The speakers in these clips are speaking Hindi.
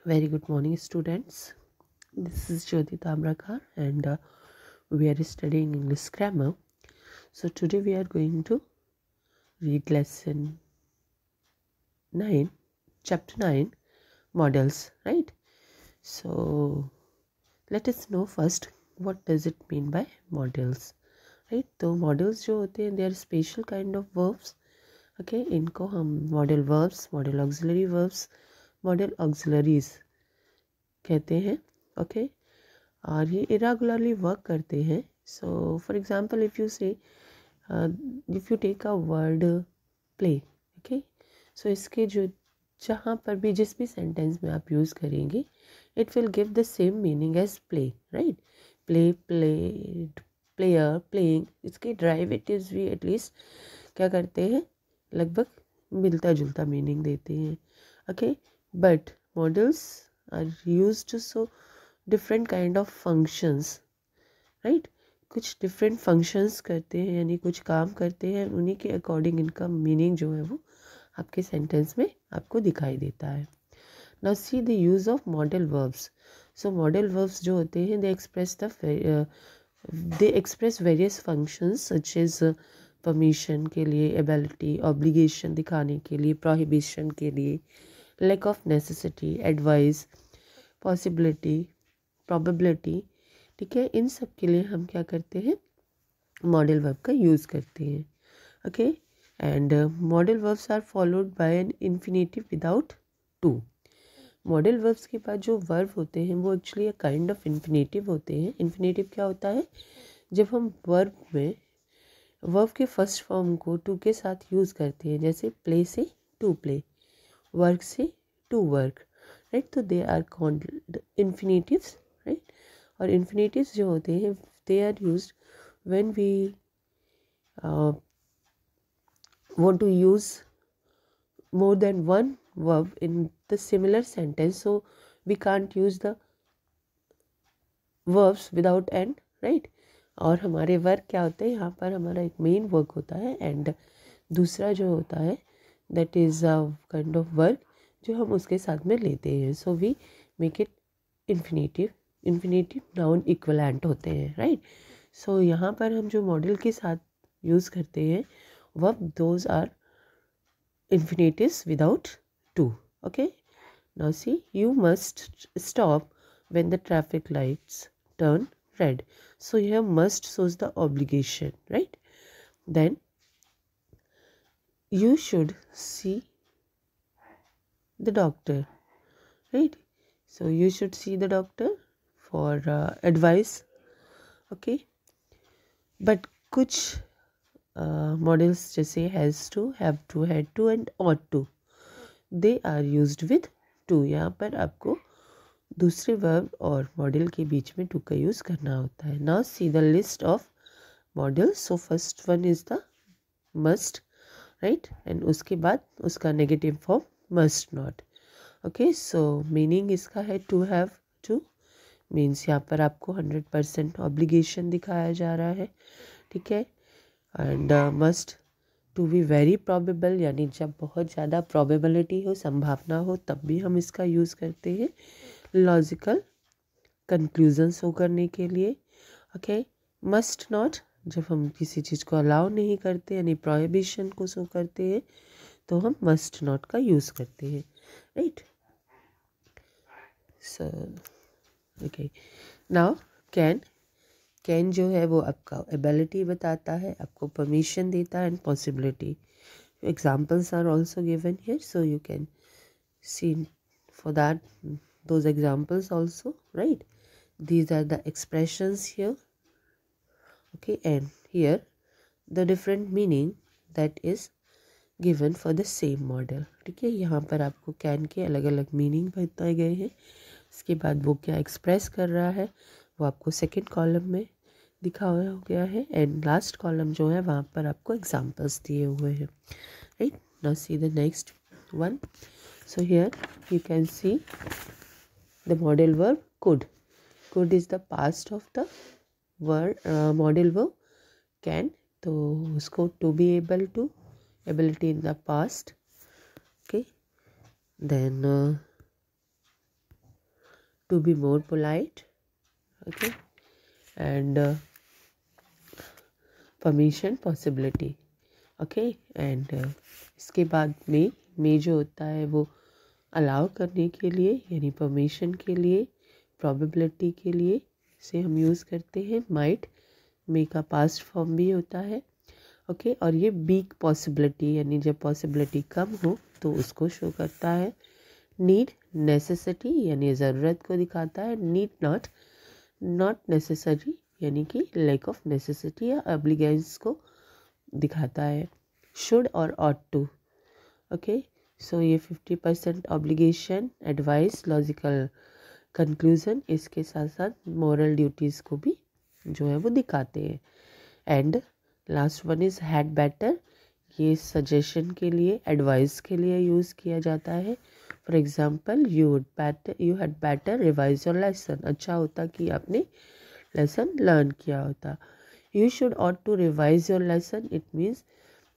Very good morning, students. This is Jyoti Tamrakar, and we are studying English grammar. So today we are going to read lesson 9, chapter 9, models, right? So let us know first what does it mean by models, right? तो models जो होते हैं, they are special kind of verbs. Okay, इनको हम model verbs, model auxiliary verbs, model auxiliaries कहते हैं. Okay. और ये इरेगुलरली वर्क करते हैं. So for example if you say if you take a word play, okay, so इसके जो जहाँ पर भी जिस भी सेंटेंस में आप यूज़ करेंगे it will give the same meaning as play, right. Play, played, player, playing, इसके डेरिवेटिव्स भी एटलीस्ट क्या करते हैं, लगभग मिलता जुलता मीनिंग देते हैं. Okay, but modals are used to so different kind of functions, right. कुछ डिफरेंट फंक्शंस करते हैं, यानी कुछ काम करते हैं, उन्हीं के अकॉर्डिंग इनका मीनिंग जो है वो आपके सेंटेंस में आपको दिखाई देता है. Now see the use of modal verbs. So modal verbs जो होते हैं they express various functions such as permission के लिए, एबिलिटी, ऑब्लिगेशन दिखाने के लिए, प्रोहिबिशन के लिए, lack of necessity, advice, possibility, probability. ठीक है, इन सब के लिए हम क्या करते हैं, मॉडल वर्ब का यूज़ करते हैं. Okay, and modal verbs are followed by an infinitive without to. Modal verbs के बाद जो वर्ब होते हैं वो actually a kind of infinitive होते हैं. इन्फिनेटिव क्या होता है, जब हम वर्ब में वर्ब के फर्स्ट फॉर्म को टू के साथ यूज़ करते हैं, जैसे प्ले से टू प्ले, वर्क से टू वर्क, राइट. तो they are called infinitives, right. और इन्फिनेटिव्स जो होते हैं they are used when we want to use more than one verb in the similar sentence, so we can't use the verbs without and, right. और हमारे वर्क क्या होते हैं, यहाँ पर हमारा एक मेन वर्क होता है एंड दूसरा जो होता है that is a kind of work जो हम उसके साथ में लेते हैं. So we make it infinitive. Infinitive noun equivalent होते हैं, राइट. सो यहाँ पर हम जो मॉडल के साथ यूज़ करते हैं verb, those are infinitives without to. Okay, now see, you must stop when the traffic lights turn red. So here must shows the obligation, right. Then you should see the doctor, right. So you should see the doctor for advice. Okay, but कुछ मॉडल्स जैसे has to, have to, had to and ought to, they are used with to. यहाँ पर आपको दूसरे वर्ब और मॉडल के बीच में टू का यूज़ करना होता है. Now see the list of models. So first one is the must, right, and उसके बाद उसका negative form must not. Okay, so meaning इसका है टू हैव टू, मीन्स यहाँ पर आपको 100% ऑब्लिगेशन दिखाया जा रहा है. ठीक है, and must to be very probable, यानी जब बहुत ज़्यादा प्रॉबेबिलिटी हो, संभावना हो, तब भी हम इसका यूज़ करते हैं. लॉजिकल कंक्लूजन शो करने के लिए. ओके, मस्ट नॉट जब हम किसी चीज़ को अलाउ नहीं करते, यानी प्रोहिबिशन को शो करते हैं, तो हम मस्ट नॉट का यूज़ करते हैं, right. So okay, now can. Can जो है वो आपका एबिलिटी बताता है, आपको परमिशन देता है, and possibility. Examples are also given here, so you can see for that those examples also, right. These are the expressions here. Okay, and here the different meaning that is given for the same model. ठीक है, यहाँ पर आपको कैन के अलग अलग मीनिंग बताए गए हैं. इसके बाद वो क्या एक्सप्रेस कर रहा है वो आपको सेकेंड कॉलम में दिखाया गया है, एंड लास्ट कॉलम जो है वहाँ पर आपको एग्जाम्पल्स दिए हुए हैं, right. Now see the next one. So here you can C the model verb could. Could is the past of the word model verb can. तो उसको to be able to, ability in the past. Okay, then to be more polite. Okay, and permission, possibility. Okay and इसके बाद में जो होता है वो अलाउ करने के लिए यानी परमिशन के लिए, प्रोबेबिलिटी के लिए से हम यूज़ करते हैं माइट। मे का पास्ट फॉर्म भी होता है। ओके और ये बिग पॉसिबिलिटी यानी जब पॉसिबिलिटी कम हो तो उसको शो करता है। नीड, नेसेसिटी यानी ज़रूरत को दिखाता है। नीड नॉट, नॉट नेसेसरी यानी कि लैक ऑफ नेसेसिटी या ऑब्लिगेंस को दिखाता है। शुड और ऑट टू। ओके सो ये 50% ऑब्लिगेशन, एडवाइस, लॉजिकल कंक्लूजन, इसके साथ साथ मॉरल ड्यूटीज़ को भी जो है वो दिखाते हैं। And last one is had better, ये सजेशन के लिए, एडवाइस के लिए यूज़ किया जाता है। For example you had better revise your lesson, अच्छा होता कि आपने लेसन लर्न किया होता। You should ought to revise your lesson, it means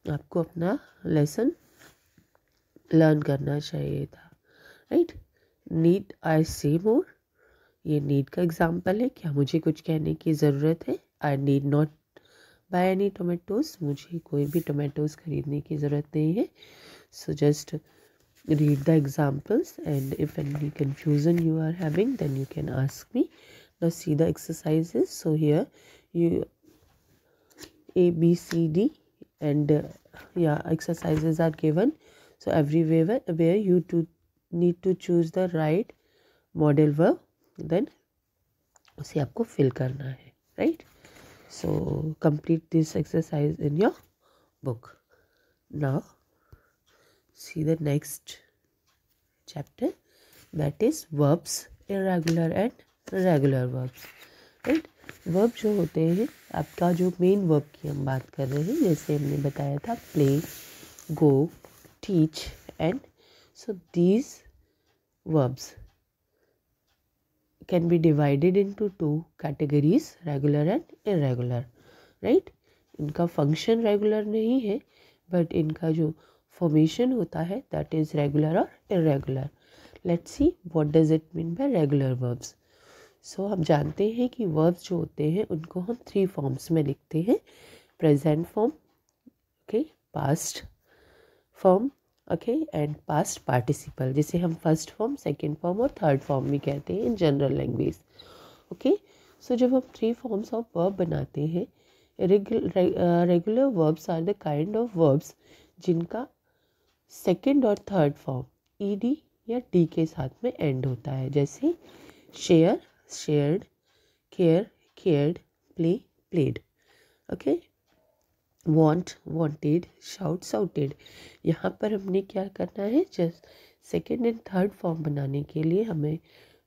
आपको अपना लेसन लर्न करना चाहिए था। राइट, नीड आई से मोर, ये नीड का एग्जाम्पल है, क्या मुझे कुछ कहने की ज़रूरत है। I need not by any tomatoes, मुझे कोई भी टोमेटोज़ खरीदने की ज़रूरत नहीं है। So just read the examples and if any confusion you are having then you can ask me. Now see the exercises. So here you A, B, C, D and yeah, exercises are given. So everywhere where you need to choose the right model verb, then उसे आपको fill करना है, right? So complete this exercise in your book. Now see the next chapter, that is verbs, irregular and regular verbs. Right, verb जो होते हैं आपका, जो मेन वर्ब की हम बात कर रहे हैं, जैसे हमने बताया था play, go, teach and so these verbs can be divided into 2 categories, regular and irregular. Right, इनका फंक्शन रेगुलर नहीं है बट इनका जो फॉर्मेशन होता है दैट इज़ रेगुलर और irregular. Let's see what does it mean by regular verbs. So हम जानते हैं कि वर्ब्स जो होते हैं उनको हम 3 फॉर्म्स में लिखते हैं, present form, okay, past form, okay and past participle, जिसे हम फर्स्ट फॉर्म, सेकंड फॉर्म और थर्ड फॉर्म भी कहते हैं in general language. Okay so जब हम 3 फॉर्म्स ऑफ वर्ब बनाते हैं, regular verbs are the kind of verbs जिनका सेकंड और थर्ड फॉर्म ईडी या डी के साथ में एंड होता है, जैसे share, shared, care, cared, play, played. Okay, want, wanted, shout, shouted. यहाँ पर हमने क्या करना है, just second and third form बनाने के लिए हमें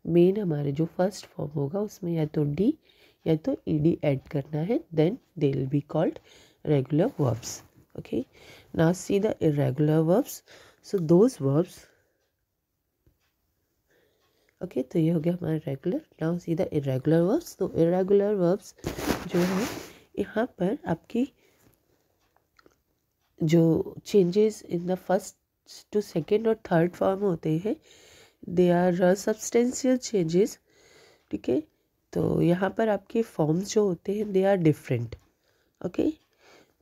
मेन हमारे जो फर्स्ट फॉर्म होगा उसमें या तो डी या तो ईडी ऐड करना है, then they will be called regular verbs. Okay, now see the irregular verbs. So those verbs, okay तो ये हो गया हमारा regular. Now see the irregular verbs. तो इरेगुलर वर्ब्स जो है यहाँ पर आपकी जो changes in the first to second और थर्ड फॉर्म होते हैं, दे आर सब्सटेंशियल चेंजेस. ठीक है, तो यहाँ पर आपके फॉर्म्स जो होते हैं they are different. Okay,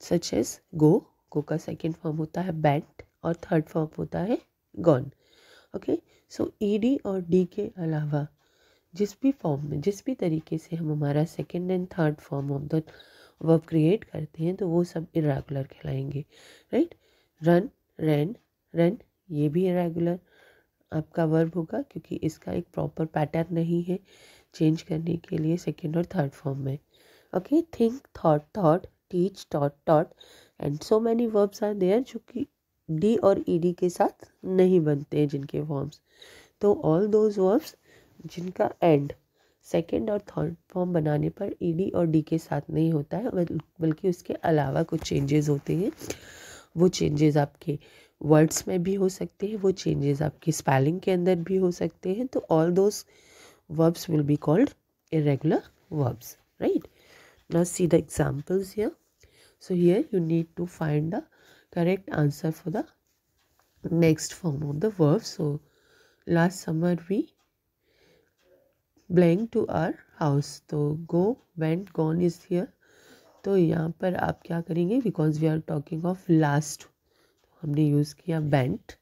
such as go, go का सेकेंड फॉर्म होता है बेंट और थर्ड फॉर्म होता है गॉन. ओके, सो ईडी और डी के अलावा जिस भी फॉर्म में, जिस भी तरीके से हम हमारा second and third form of the verb create करते हैं तो वो सब इरेगुलर कहलाएंगे. राइट, रन, रैन, रन, ये भी इरेगुलर आपका वर्ब होगा क्योंकि इसका एक प्रॉपर पैटर्न नहीं है चेंज करने के लिए सेकेंड और थर्ड फॉर्म में. Okay, think, thought, thought, teach, taught, taught and so many verbs are there जो कि डी और ईडी के साथ नहीं बनते हैं जिनके फॉर्म्स. तो ऑल दोज वर्ब्स जिनका एंड सेकेंड और थर्ड फॉर्म बनाने पर ईडी और डी के साथ नहीं होता है बल्कि उसके अलावा कुछ चेंजेस होते हैं. वो चेंजेस आपके वर्ड्स में भी हो सकते हैं, वो चेंजेस आपकी स्पेलिंग के अंदर भी हो सकते हैं. तो all those verbs will be called irregular verbs. Right, now see the examples here. So here you need to find the correct answer for the next form of the verb. So last summer we blank to our house. तो go, went, gone is here. तो यहाँ पर आप क्या करेंगे, because we are talking of last, हमने यूज़ किया went,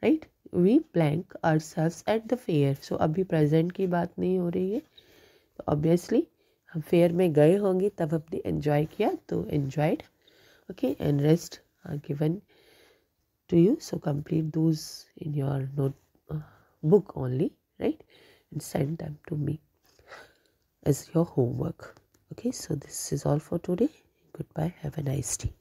right. We blank ourselves at the fair. So अभी प्रेजेंट की बात नहीं हो रही है, तो ऑब्वियसली हम फेयर में गए होंगे तब हमने एन्जॉय किया, तो enjoyed. Okay, and rest are given to you, so complete those in your book only, right, and send them to me as your homework. Okay, so this is all for today. Goodbye, have a nice day.